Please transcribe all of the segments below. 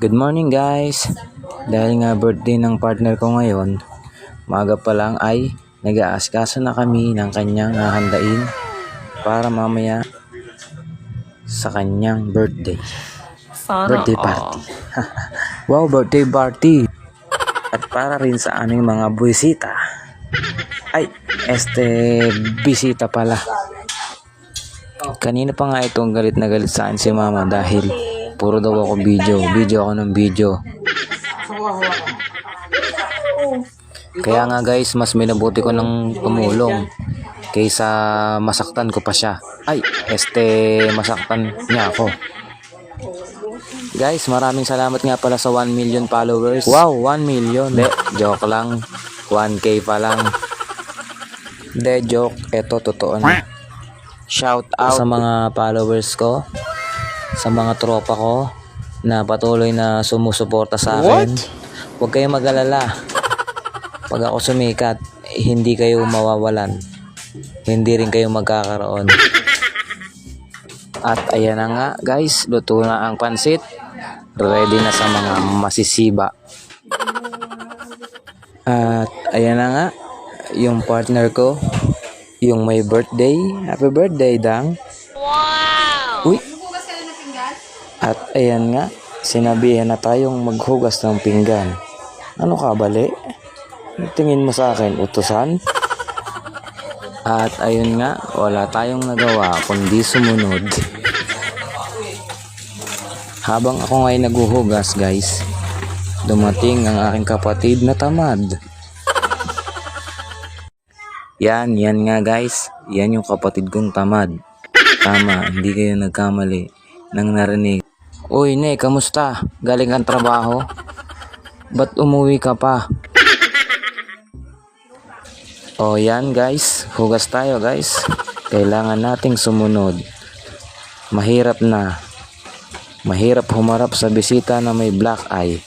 Good morning guys. Dahil nga birthday ng partner ko ngayon, maaga pa lang ay nag-aasikaso na kami ng kanyang hahandain para mamaya sa kanyang birthday. Birthday party. Wow, birthday party. At para rin sa aming mga buwisita. Ay, bisita pala. Kanina pa nga itong galit na galit sa akin si mama dahil puro daw ako video ako ng video. Kaya nga guys, mas minabuti ko ng tumulong kaysa masaktan ko pa siya. Ay, masaktan niya ako. Guys, maraming salamat nga pala sa 1 million followers. Wow, 1 million. De, joke lang. 1K pa lang. De, joke. Eto, totoo na. Shout out sa mga followers ko, sa mga tropa ko na patuloy na sumusuporta sa akin. Huwag kayong mag-alala. Pag ako sumikat, hindi kayo mawawalan. Hindi rin kayo magkakaroon. At ayan na nga guys, luto na ang pansit. Ready na sa mga masisiba. At ayan na nga, yung partner ko, yung may birthday. Happy birthday, Dang. Wow! Uy! At ayan nga, sinabihan na tayong maghugas ng pinggan. Ano ka, bali? Tingin mo sa akin, utusan? At ayun nga, wala tayong nagawa kundi sumunod. Habang ako nga'y naghuhugas guys, dumating ang aking kapatid na tamad. Yan nga guys, yan yung kapatid kong tamad. Tama, hindi kayo nagkamali nang narinig. Uy ne, kamusta? Galing kang trabaho? Ba't umuwi ka pa? O yan guys, hugas tayo guys. Kailangan nating sumunod. Mahirap na. Mahirap humarap sa bisita na may black eye.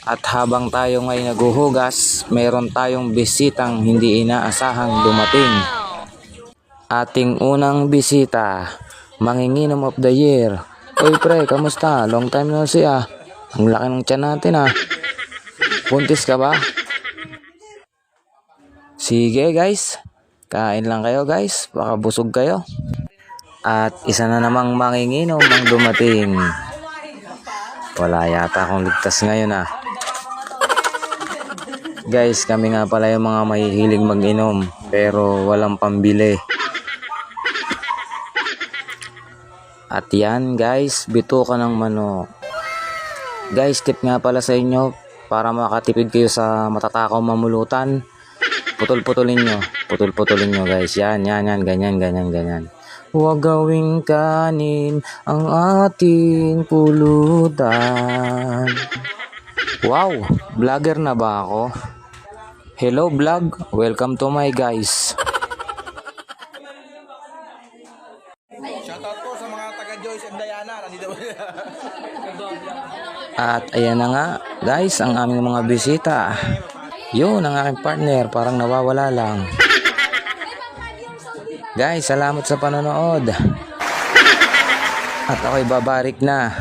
At habang tayo ngayon naghuhugas, mayroon tayong bisitang hindi inaasahang dumating. Ating unang bisita, manginginom of the year. Uy pre, kamusta? Long time no see ah. Ang laki ng tiyan natin ah. Buntis ka ba? Sige guys, kain lang kayo guys, baka busog kayo. At isa na namang manginginom ang dumating. Wala yata akong ligtas ngayon ah. Guys, kami nga pala yung mga mahihilig mag-inom pero walang pambili. At yan guys, bituka ng manok. Guys, tip nga pala sa inyo para makatipid kayo sa matatakaw mamulutan. Putol-putulin nyo guys. Yan, ganyan. Huwag gawing kanin ang ating pulutan. Wow, vlogger na ba ako? Hello vlog, welcome to my guys. Shoutout po sa mga taga Joyce and Diana. Nandito At ayan na nga guys, ang aming mga bisita. Yun ang aking partner, parang nawawala lang. Guys, salamat sa panonood. At ako'y babarik na.